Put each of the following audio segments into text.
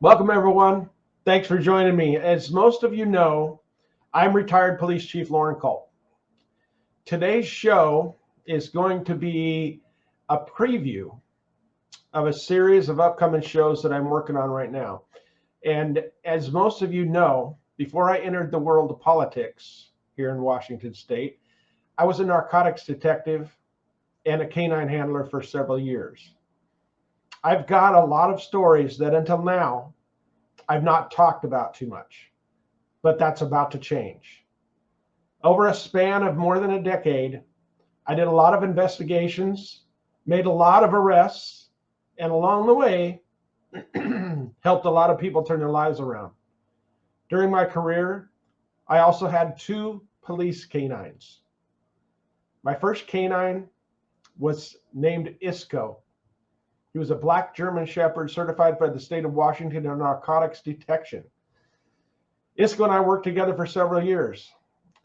Welcome, everyone. Thanks for joining me. As most of you know, I'm retired Police Chief Lauren Culp. Today's show is going to be a preview of a series of upcoming shows that I'm working on right now. And as most of you know, before I entered the world of politics here in Washington State, I was a narcotics detective and a canine handler for several years. I've got a lot of stories that until now I've not talked about too much, but that's about to change. Over a span of more than a decade, I did a lot of investigations, made a lot of arrests, and along the way, helped a lot of people turn their lives around. During my career, I also had 2 Police K9s. My first canine was named Isco. He was a black German Shepherd certified by the state of Washington in narcotics detection. Isco and I worked together for several years.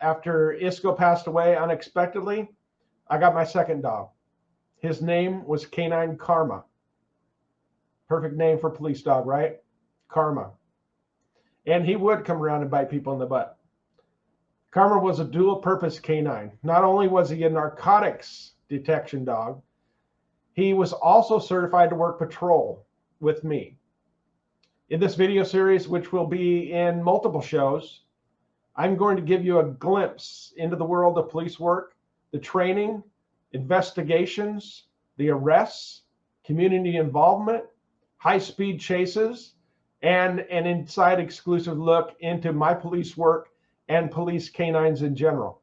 After Isco passed away unexpectedly, I got my second dog. His name was Canine Karma. Perfect name for police dog, right? Karma. And he would come around and bite people in the butt. Karma was a dual purpose canine. Not only was he a narcotics detection dog, he was also certified to work patrol with me. In this video series, which will be in multiple shows, I'm going to give you a glimpse into the world of police work, the training, investigations, the arrests, community involvement, high-speed chases, and an inside exclusive look into my police work and Police K9s in general.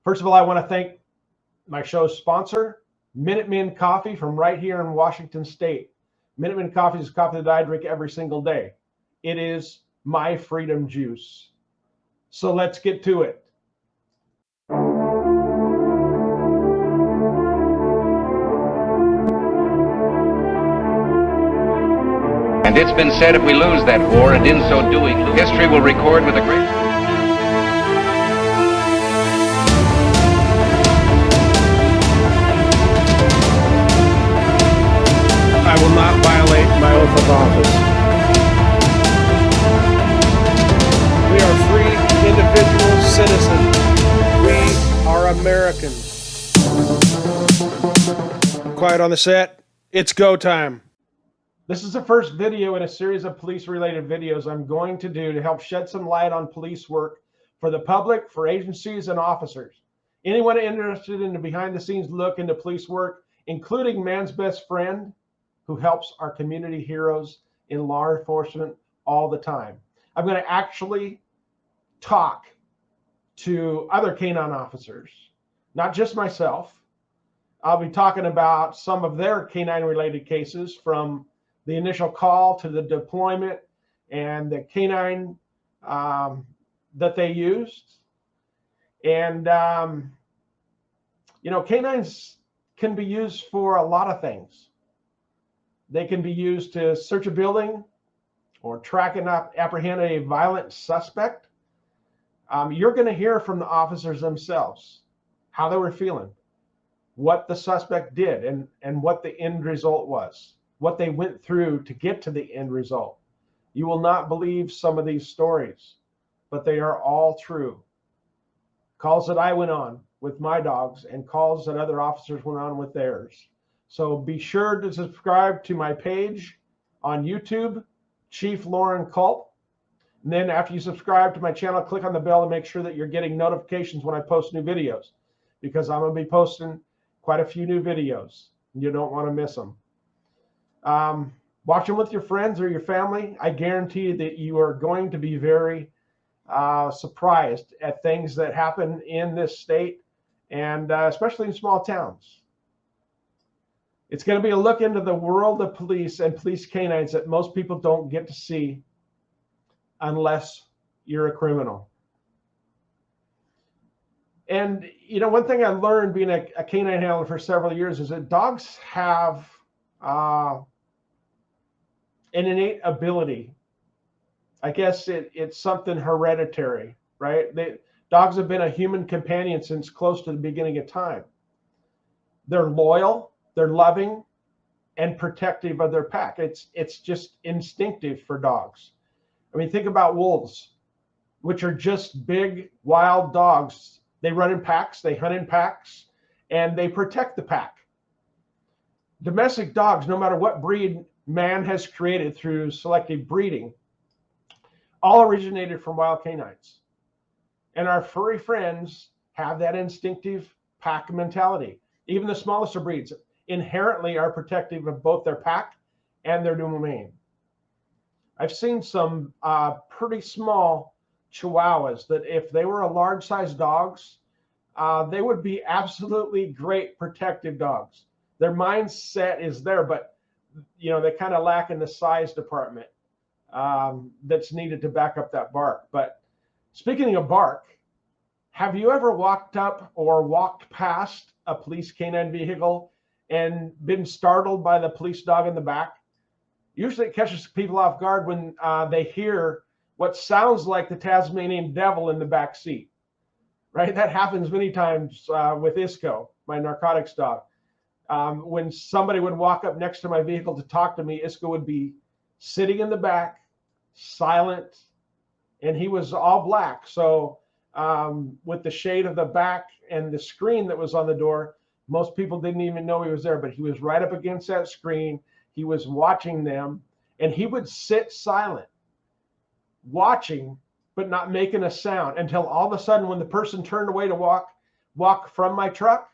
First of all, I want to thank my show's sponsor, Minuteman Coffee from right here in Washington State. Minuteman Coffee is coffee that I drink every single day. It is my freedom juice. So let's get to it. And it's been said if we lose that war, and in so doing, history will record with a great... I will not violate my oath of office. We are free individual citizens. We are Americans. Quiet on the set. It's go time. This is the first video in a series of police-related videos I'm going to do to help shed some light on police work for the public, for agencies, and officers. Anyone interested in a behind-the-scenes look into police work, including man's best friend, who helps our community heroes in law enforcement all the time. I'm going to actually talk to other canine officers, not just myself. I'll be talking about some of their canine-related cases, from the initial call to the deployment and the canine that they used. And, canines can be used for a lot of things. They can be used to search a building or track and apprehend a violent suspect. You're going to hear from the officers themselves, how they were feeling, what the suspect did, and what the end result was, what they went through to get to the end result. You will not believe some of these stories, but they are all true. Calls that I went on with my dogs and calls that other officers went on with theirs. So be sure to subscribe to my page on YouTube, Chief Lauren Culp. And then after you subscribe to my channel, click on the bell to make sure that you're getting notifications when I post new videos, because I'm going to be posting quite a few new videos. You don't want to miss them. Watch them with your friends or your family. I guarantee that you are going to be very surprised at things that happen in this state, and especially in small towns. It's going to be a look into the world of police and police canines that most people don't get to see unless you're a criminal. And, one thing I learned being a canine handler for several years is that dogs have an innate ability. I guess it's something hereditary, right? Dogs have been a human companion since close to the beginning of time. They're loyal. They're loving. and protective of their pack. It's just instinctive for dogs. I mean, think about wolves, which are just big, wild dogs. They run in packs, they hunt in packs, and they protect the pack. Domestic dogs, no matter what breed man has created through selective breeding, all originated from wild canines. And our furry friends have that instinctive pack mentality. Even the smallest of breeds inherently are protective of both their pack and their domain. I've seen some pretty small Chihuahuas that if they were a large-sized dogs, they would be absolutely great protective dogs. Their mindset is there, but they kind of lack in the size department that's needed to back up that bark. But speaking of bark, have you ever walked up or walked past a police canine vehicle and been startled by the police dog in the back? Usually it catches people off guard when they hear what sounds like the Tasmanian devil in the back seat, right? That happens many times with Isco, my narcotics dog. When somebody would walk up next to my vehicle to talk to me, Isco would be sitting in the back, silent, and he was all black. So with the shade of the back and the screen that was on the door, most people didn't even know he was there, but he was right up against that screen. He was watching them, and he would sit silent, watching, but not making a sound until all of a sudden when the person turned away to walk from my truck,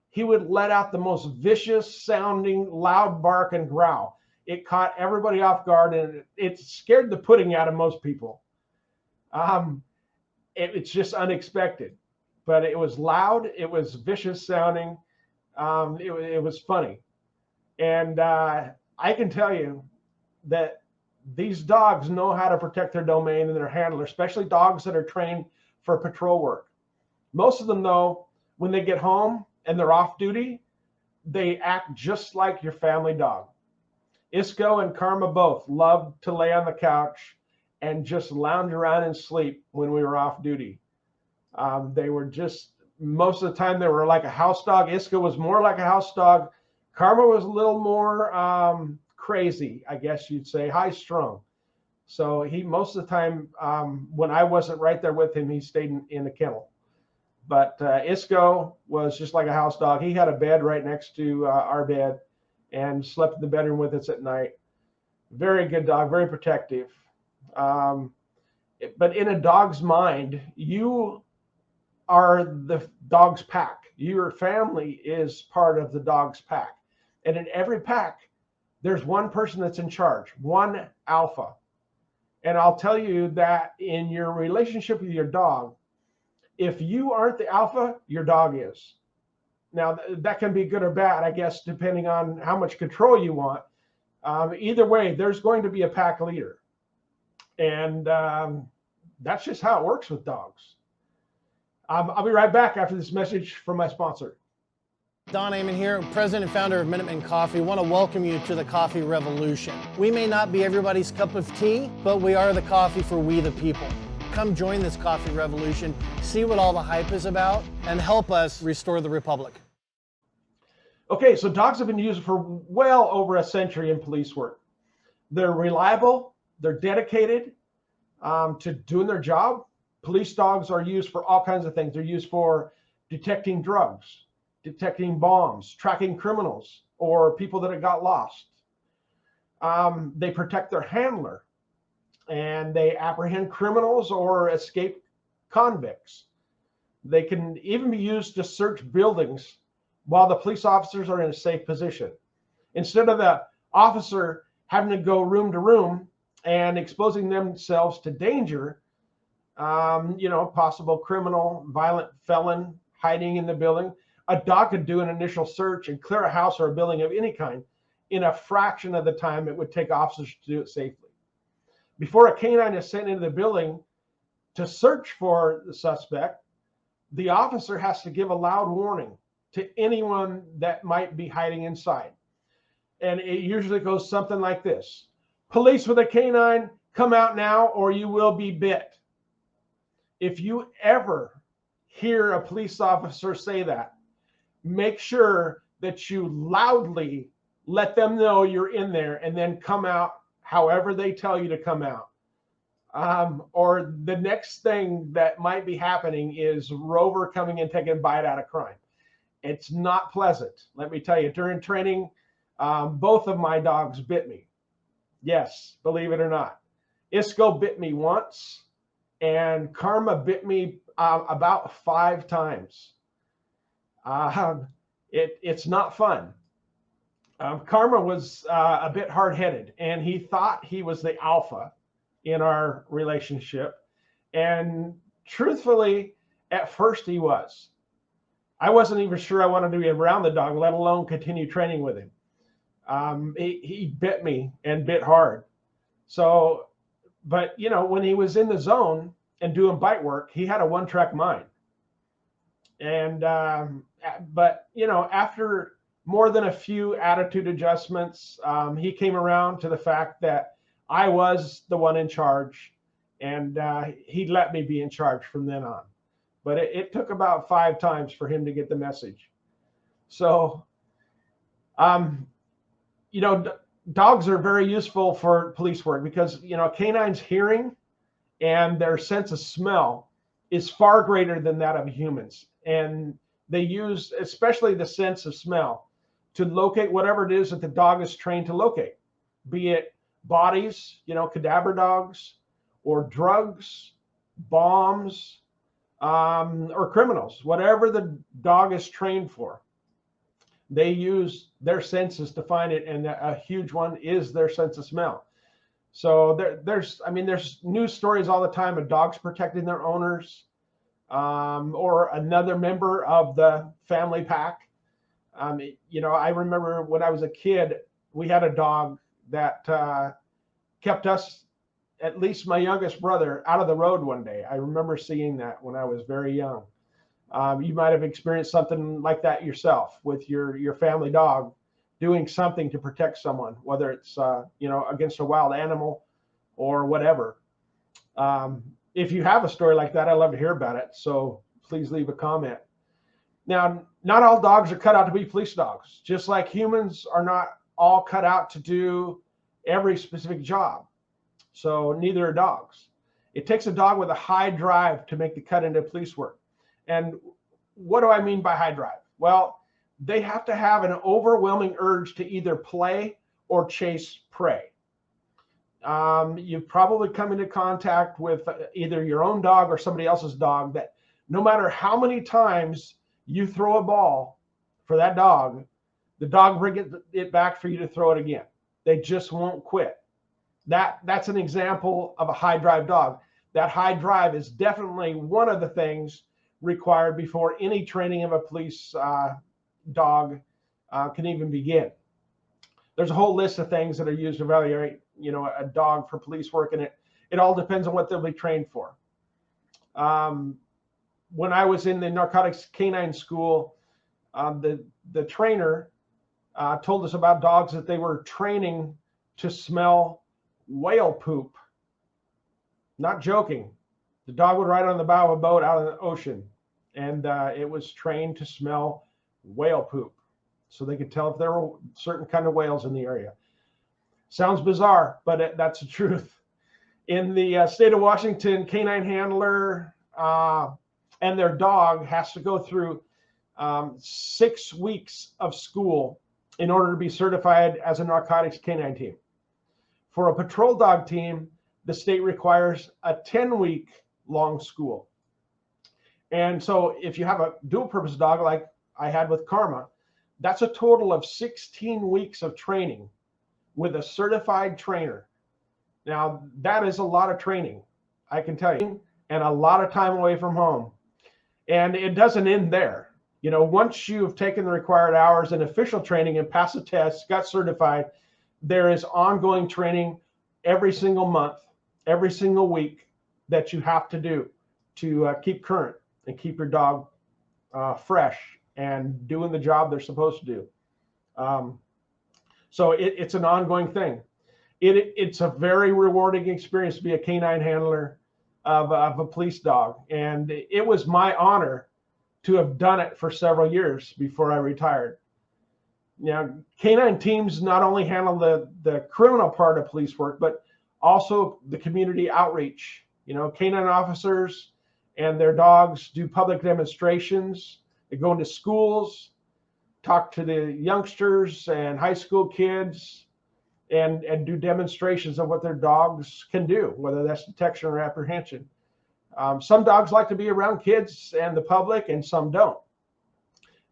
he would let out the most vicious sounding loud bark and growl. It caught everybody off guard, and it scared the pudding out of most people. It's just unexpected, but it was loud. It was vicious sounding. It was funny. And I can tell you that these dogs know how to protect their domain and their handler, especially dogs that are trained for patrol work. Most of them, though, when they get home and they're off duty, they act just like your family dog. Isco and Karma both loved to lay on the couch and just lounge around and sleep when we were off duty. They were just, most of the time, they were like a house dog. Isco was more like a house dog. Karma was a little more crazy, I guess you'd say, high strung. So he, most of the time, when I wasn't right there with him, he stayed in the kennel. But Isco was just like a house dog. He had a bed right next to our bed and slept in the bedroom with us at night. Very good dog, very protective. But in a dog's mind, you are the dog's pack. Your family is part of the dog's pack. And in every pack, there's one person that's in charge, one alpha. And I'll tell you that in your relationship with your dog, if you aren't the alpha, your dog is. Now, that can be good or bad, I guess, depending on how much control you want. Either way, there's going to be a pack leader. And that's just how it works with dogs. I'll be right back after this message from my sponsor. Don Amon here, president and founder of Minuteman Coffee. I want to welcome you to the coffee revolution. We may not be everybody's cup of tea, but we are the coffee for we the people. Come join this coffee revolution, see what all the hype is about, and help us restore the republic. Okay, so dogs have been used for well over a century in police work. They're reliable, they're dedicated to doing their job. Police dogs are used for all kinds of things. They're used for detecting drugs, detecting bombs, tracking criminals, or people that have got lost. They protect their handler, and they apprehend criminals or escape convicts. They can even be used to search buildings while the police officers are in a safe position. Instead of the officer having to go room to room and exposing themselves to danger, possible criminal, violent felon hiding in the building, a dog could do an initial search and clear a house or a building of any kind in a fraction of the time it would take officers to do it safely. Before a canine is sent into the building to search for the suspect, the officer has to give a loud warning to anyone that might be hiding inside. And it usually goes something like this: police with a canine, come out now or you will be bit. If you ever hear a police officer say that, make sure that you loudly let them know you're in there, and then come out however they tell you to come out. Or the next thing that might be happening is Rover coming and taking a bite out of crime. It's not pleasant. Let me tell you, during training, both of my dogs bit me. Yes, believe it or not. Isco bit me once, and Karma bit me about 5 times. It's not fun. Karma was a bit hard-headed, and he thought he was the alpha in our relationship. And truthfully, at first he was. I wasn't even sure I wanted to be around the dog, let alone continue training with him. He bit me and bit hard. So, but you know, when he was in the zone and doing bite work, he had a one-track mind. And, but you know, after more than a few attitude adjustments, he came around to the fact that I was the one in charge, and he let me be in charge from then on. But it took about 5 times for him to get the message. So, you know, dogs are very useful for police work because, you know, canines' hearing and their sense of smell is far greater than that of humans. And they use, especially the sense of smell, to locate whatever it is that the dog is trained to locate, be it bodies, you know, cadaver dogs, or drugs, bombs, or criminals, whatever the dog is trained for. They use their senses to find it, and a huge one is their sense of smell. So there's news stories all the time of dogs protecting their owners, or another member of the family pack. You know, I remember when I was a kid, we had a dog that kept us, at least my youngest brother, out of the road one day. I remember seeing that when I was very young. You might have experienced something like that yourself with your family dog doing something to protect someone, whether it's you know, against a wild animal or whatever. If you have a story like that, I'd love to hear about it. So please leave a comment. Now, not all dogs are cut out to be police dogs, just like humans are not all cut out to do every specific job. So neither are dogs. It takes a dog with a high drive to make the cut into police work. And what do I mean by high drive? Well, they have to have an overwhelming urge to either play or chase prey. You've probably come into contact with either your own dog or somebody else's dog that no matter how many times you throw a ball for that dog, the dog brings it back for you to throw it again. They just won't quit. That's an example of a high drive dog. That high drive is definitely one of the things required before any training of a police dog can even begin. There's a whole list of things that are used to evaluate, you know, a dog for police work, and it all depends on what they'll be trained for. When I was in the narcotics canine school, the trainer told us about dogs that they were training to smell whale poop. Not joking. The dog would ride on the bow of a boat out in the ocean, and it was trained to smell whale poop, so they could tell if there were certain kind of whales in the area. Sounds bizarre, but that's the truth. In the state of Washington, canine handler and their dog has to go through 6 weeks of school in order to be certified as a narcotics canine team. For a patrol dog team, the state requires a 10-week long school. And so if you have a dual purpose dog like I had with Karma, that's a total of 16 weeks of training with a certified trainer. Now, that is a lot of training, I can tell you, and a lot of time away from home. And it doesn't end there. You know, once you've taken the required hours in official training and passed the test, got certified, there is ongoing training every single month, every single week that you have to do to keep current and keep your dog fresh and doing the job they're supposed to do. So it's an ongoing thing. It's a very rewarding experience to be a canine handler of a police dog. And it was my honor to have done it for several years before I retired. Canine teams not only handle the criminal part of police work, but also the community outreach. Canine officers and their dogs do public demonstrations. They go into schools, talk to the youngsters and high school kids, and do demonstrations of what their dogs can do, whether that's detection or apprehension. Some dogs like to be around kids and the public, and some don't.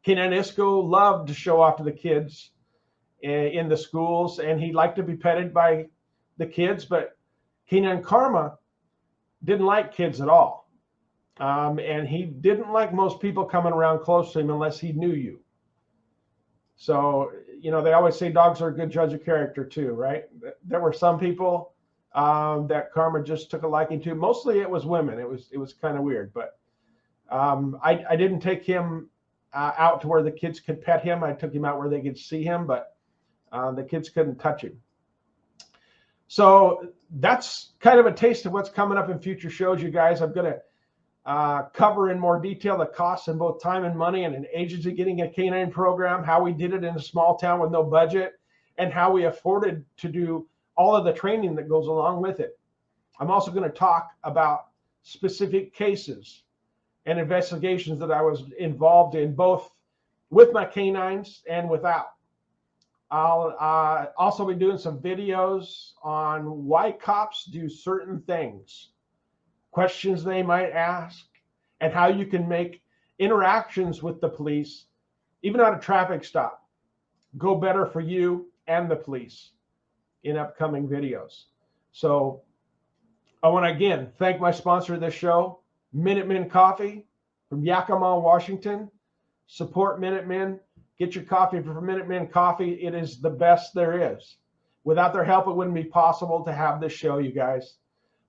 Canine Isco loved to show off to the kids in the schools, and he liked to be petted by the kids, but Canine Karma didn't like kids at all. And he didn't like most people coming around close to him unless he knew you. So, they always say dogs are a good judge of character too, right? There were some people that Karma just took a liking to. Mostly it was women. It was kind of weird, but I didn't take him out to where the kids could pet him. I took him out where they could see him, but the kids couldn't touch him. So that's kind of a taste of what's coming up in future shows, you guys. I'm going to cover in more detail the costs in both time and money and an agency getting a canine program, how we did it in a small town with no budget, and how we afforded to do all of the training that goes along with it. I'm also going to talk about specific cases and investigations that I was involved in, both with my canines and without. I'll also be doing some videos on why cops do certain things, questions they might ask, and how you can make interactions with the police, even at a traffic stop, go better for you and the police in upcoming videos. So I want to again thank my sponsor of this show, Minutemen Coffee from Yakima, Washington. Support Minutemen. Get your coffee from Minutemen Coffee. It is the best there is. Without their help, it wouldn't be possible to have this show, you guys.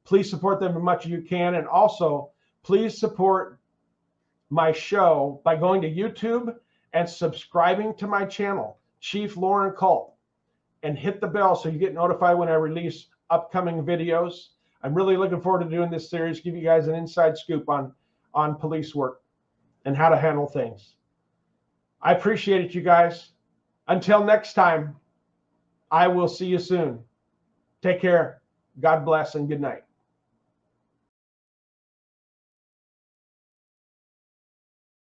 Please support them as much as you can. And also, please support my show by going to YouTube and subscribing to my channel, Chief Lauren Culp, and hit the bell so you get notified when I release upcoming videos. I'm really looking forward to doing this series, give you guys an inside scoop on police work and how to handle things. I appreciate it, you guys. Until next time, I will see you soon. Take care. God bless and good night.